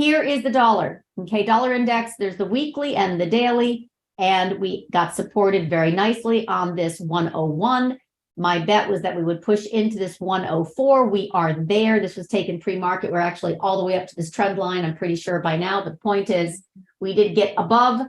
here is the dollar. Okay, dollar index, there's the weekly and the daily, and we got supported very nicely on this 101. My bet was that we would push into this 104. We are there. This was taken pre-market. We're actually all the way up to this trend line, I'm pretty sure by now. The point is, we did get above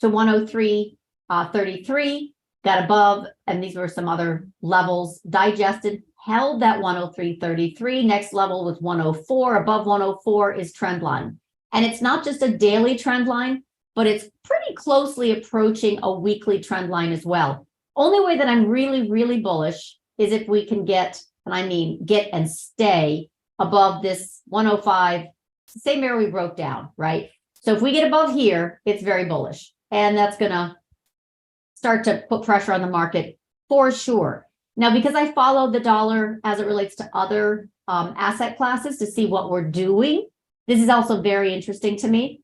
to 103.33, got above, and these were some other levels, digested, held that 103.33. Next level was 104. Above 104 is trend line. And it's not just a daily trend line, but it's pretty closely approaching a weekly trend line as well. Only way that I'm really, really bullish is if we can get, and I mean get and stay above this 105, same area we broke down, right? So if we get above here, it's very bullish. And that's going to start to put pressure on the market for sure. Now, because I follow the dollar as it relates to other asset classes to see what we're doing, this is also very interesting to me.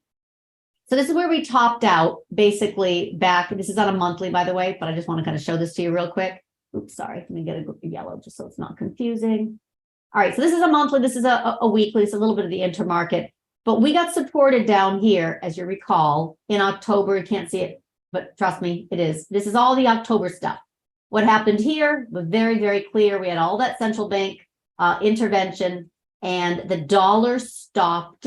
So this is where we topped out basically back. This is on a monthly, by the way, but I just want to kind of show this to you real quick. Oops, sorry. Let me get a yellow just so it's not confusing. All right, so this is a monthly. This is a weekly. It's a little bit of the intermarket. But we got supported down here, as you recall, in October. You can't see it, but trust me, it is. This is all the October stuff. What happened here was very, very clear. We had all that central bank intervention, and the dollar stopped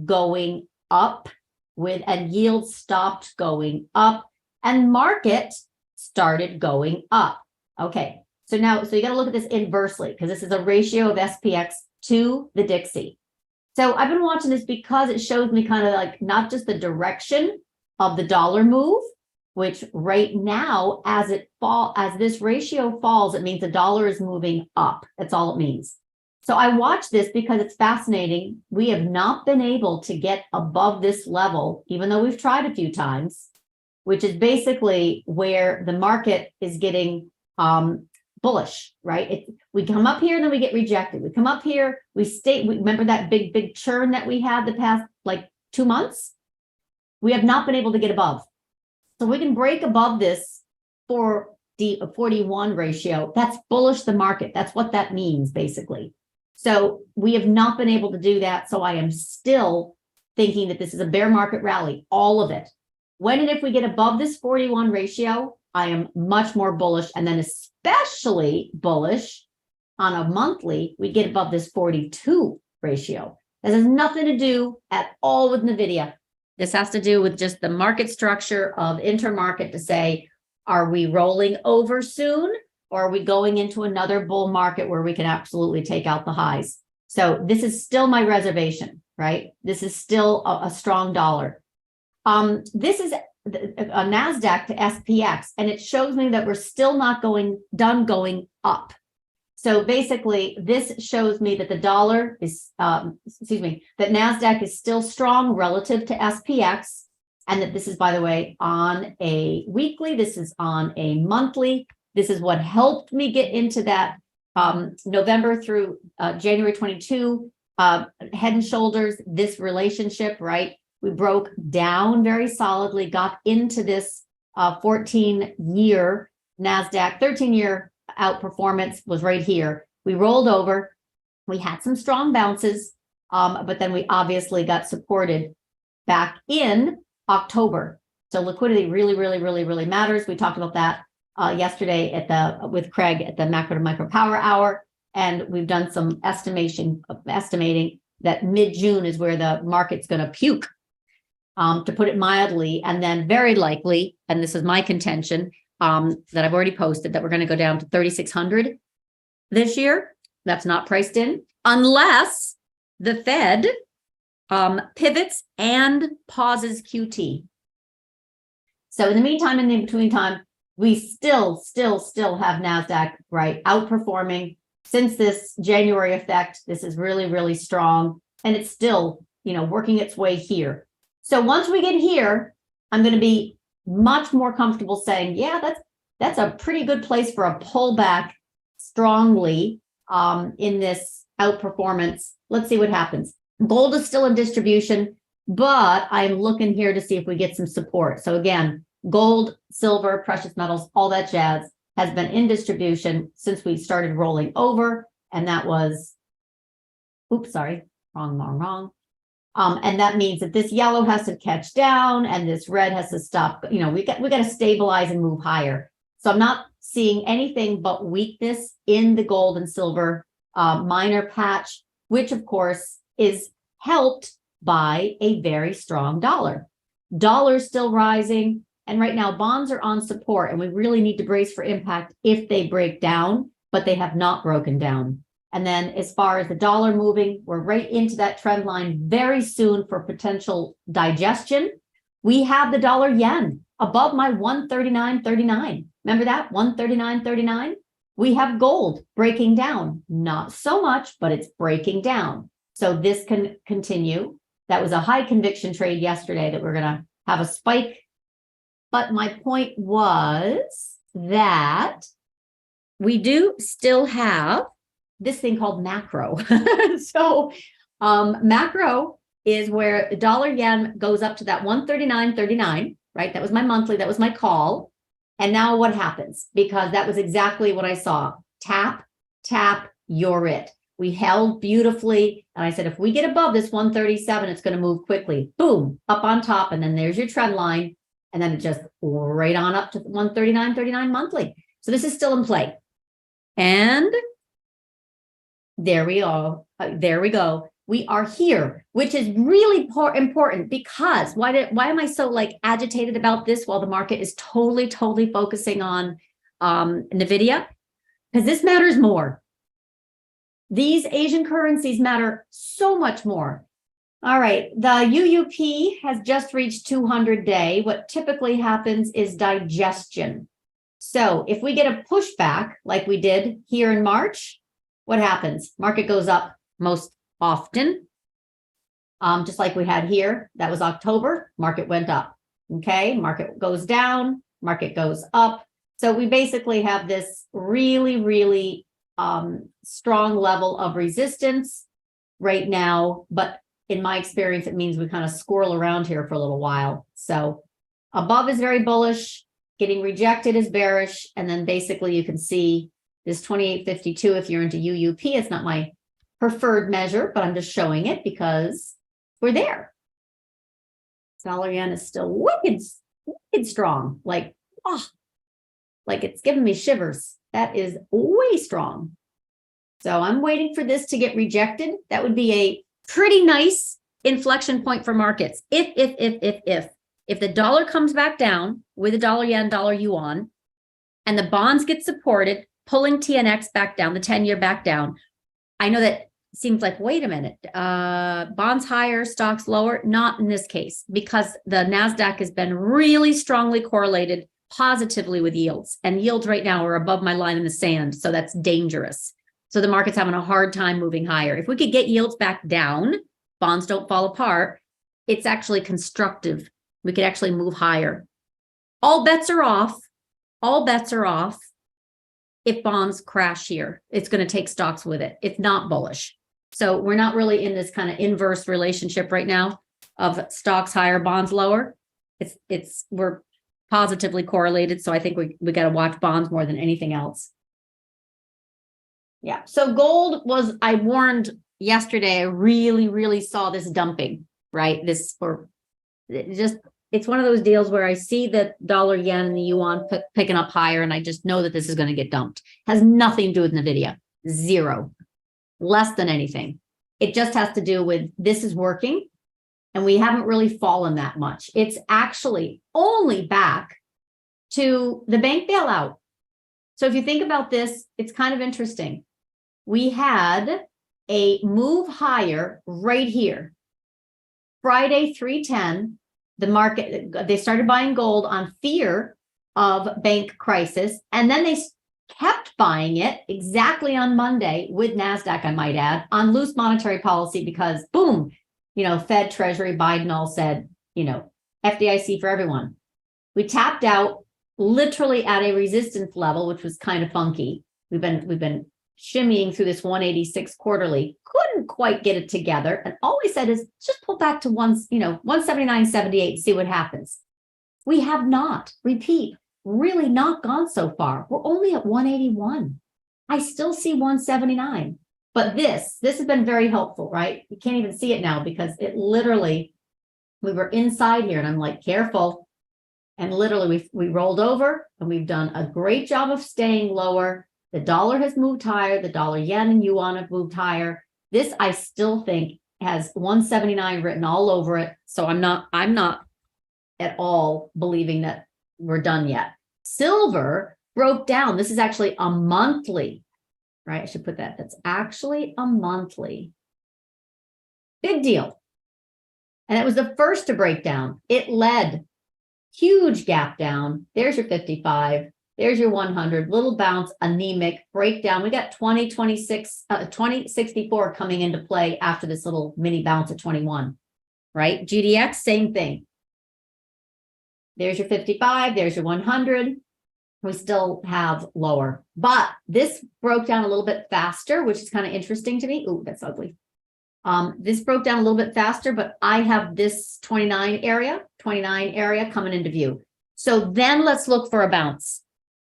going up and yields stopped going up, and market started going up. Okay, so now, you got to look at this inversely, because this is a ratio of SPX to the Dixie. So I've been watching this because it shows me kind of like not just the direction of the dollar move, which right now, as this ratio falls, it means the dollar is moving up. That's all it means. So I watch this because it's fascinating. We have not been able to get above this level, even though we've tried a few times, which is basically where the market is getting bullish, right? We come up here and then we get rejected. We come up here, we remember that big churn that we had the past like 2 months? We have not been able to get above. So we can break above this for the 41 ratio. That's bullish the market. That's what that means, basically. So we have not been able to do that. So I am still thinking that this is a bear market rally, all of it. When and if we get above this 41 ratio, I am much more bullish, and then especially bullish on a monthly, we get above this 42 ratio. This has nothing to do at all with NVIDIA. This has to do with just the market structure of intermarket to say, are we rolling over soon? Or are we going into another bull market where we can absolutely take out the highs? So this is still my reservation, right? This is still a strong dollar. This is a NASDAQ to SPX, and it shows me that we're still not done going up. So basically, this shows me that the dollar is, that NASDAQ is still strong relative to SPX, and that this is, by the way, on a weekly, this is on a monthly. This is what helped me get into that November through January 22 head and shoulders, this relationship, right? We broke down very solidly, got into this 14-year NASDAQ, 13-year outperformance was right here. We rolled over. We had some strong bounces, but then we obviously got supported back in October. So liquidity really, really, really, really matters. We talked about that yesterday with Craig at the Macro to Micro Power Hour, and we've done some estimating that mid-June is where the market's going to puke, to put it mildly, and then very likely, and this is my contention that I've already posted, that we're going to go down to 3,600 this year. That's not priced in unless the Fed pivots and pauses QT. So in the meantime, in the in-between time, we still have NASDAQ, right, outperforming since this January effect. This is really, really strong, and it's still, working its way here. So once we get here, I'm going to be much more comfortable saying, yeah, that's a pretty good place for a pullback strongly in this outperformance. Let's see what happens. Gold is still in distribution, but I'm looking here to see if we get some support. So again, gold, silver, precious metals, all that jazz has been in distribution since we started rolling over. And that was, oops, sorry, wrong. And that means that this yellow has to catch down and this red has to stop. You know, we got to stabilize and move higher. So I'm not seeing anything but weakness in the gold and silver minor patch, which of course is helped by a very strong dollar. Dollar's still rising. And right now bonds are on support and we really need to brace for impact if they break down, but they have not broken down. And then as far as the dollar moving, we're right into that trend line very soon for potential digestion. We have the dollar yen above my 139.39. Remember that 139.39? We have gold breaking down, not so much, but it's breaking down. So this can continue. That was a high conviction trade yesterday that we're going to have a spike. But my point was that we do still have this thing called macro. So macro is where the dollar yen goes up to that 139.39, right? That was my monthly, that was my call. And now what happens? Because that was exactly what I saw. Tap, tap, you're it. We held beautifully. And I said, if we get above this 137, it's going to move quickly. Boom, up on top. And then there's your trend line. And then it just right on up to 139.39 monthly. So this is still in play. And there we go. There we go. We are here, which is really important because why am I so like agitated about this while the market is totally focusing on NVIDIA? Because this matters more. These Asian currencies matter so much more. All right, the UUP has just reached 200-day. What typically happens is digestion. So if we get a pushback like we did here in March, what happens? Market goes up most often. Just like we had here, that was October, market went up. Okay, market goes down, market goes up. So we basically have this really strong level of resistance right now. But in my experience, it means we kind of squirrel around here for a little while. So above is very bullish, getting rejected is bearish. And then basically you can see this 28.52 if you're into UUP. It's not my preferred measure, but I'm just showing it because we're there. Dollar yen is still wicked strong. Like it's giving me shivers. That is way strong. So I'm waiting for this to get rejected. That would be a pretty nice inflection point for markets. If the dollar comes back down with the dollar yen, dollar yuan, and the bonds get supported, pulling TNX back down, the 10-year back down. I know that seems like, wait a minute, bonds higher, stocks lower. Not in this case, because the NASDAQ has been really strongly correlated positively with yields. And yields right now are above my line in the sand. So that's dangerous. So the market's having a hard time moving higher. If we could get yields back down, bonds don't fall apart, it's actually constructive. We could actually move higher. All bets are off. All bets are off. If bonds crash here, it's going to take stocks with it. It's not bullish. So we're not really in this kind of inverse relationship right now of stocks higher, bonds lower. We're positively correlated. So I think we got to watch bonds more than anything else. Yeah. So gold was, I warned yesterday, I really saw this dumping, right? It's one of those deals where I see the dollar yen and the yuan picking up higher, and I just know that this is going to get dumped. Has nothing to do with NVIDIA. Zero. Less than anything. It just has to do with this is working, and we haven't really fallen that much. It's actually only back to the bank bailout. So if you think about this, it's kind of interesting. We had a move higher right here. Friday, 310. The market, they started buying gold on fear of bank crisis, and then they kept buying it exactly on Monday with NASDAQ, I might add, on loose monetary policy because boom, Fed, Treasury, Biden all said, FDIC for everyone. We tapped out literally at a resistance level, which was kind of funky. We've been shimmying through this 186 quarterly, couldn't quite get it together. And all we said is just pull back to 179.78, see what happens. We have not, repeat, really not gone so far. We're only at 181. I still see 179. But this has been very helpful, right? You can't even see it now because it literally, we were inside here and I'm like, careful. And literally we rolled over and we've done a great job of staying lower. The dollar has moved higher. The dollar yen and yuan have moved higher. This I still think has 179 written all over it. So I'm not at all believing that we're done yet. Silver broke down. This is actually a monthly, right? I should put that. That's actually a monthly. Big deal. And it was the first to break down. It led. Huge gap down. There's your 55. There's your 100. Little bounce, anemic breakdown. We got 2064 coming into play after this little mini bounce at 21, right? GDX, same thing. There's your 55. There's your 100. We still have lower, but this broke down a little bit faster, which is kind of interesting to me. Ooh, that's ugly. This broke down a little bit faster, but I have this 29 area coming into view. So then let's look for a bounce.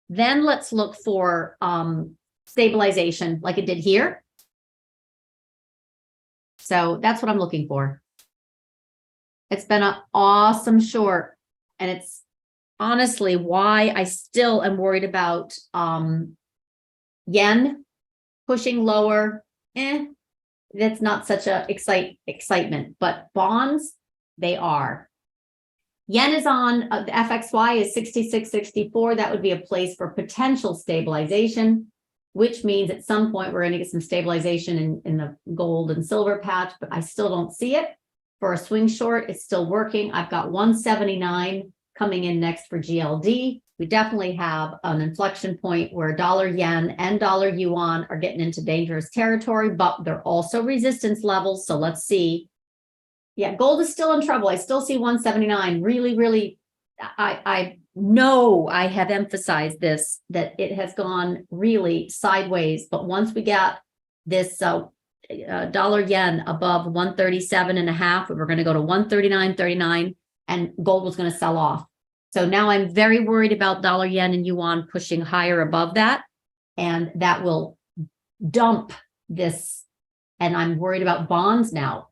Then let's look for stabilization like it did here. So that's what I'm looking for. It's been an awesome short, and it's honestly why I still am worried about yen pushing lower. That's not such a excitement, but bonds, they are. Yen is on, the FXY is 66.64. That would be a place for potential stabilization, which means at some point we're going to get some stabilization in the gold and silver patch, but I still don't see it. For a swing short, it's still working. I've got 179 coming in next for GLD. We definitely have an inflection point where dollar yen and dollar yuan are getting into dangerous territory, but they're also resistance levels. So let's see. Yeah, gold is still in trouble. I still see 179. Really, I know I have emphasized this, that it has gone really sideways. But once we get this dollar yen above 137.5, we were going to go to 139.39 and gold was going to sell off. So now I'm very worried about dollar yen and yuan pushing higher above that, and that will dump this. And I'm worried about bonds now.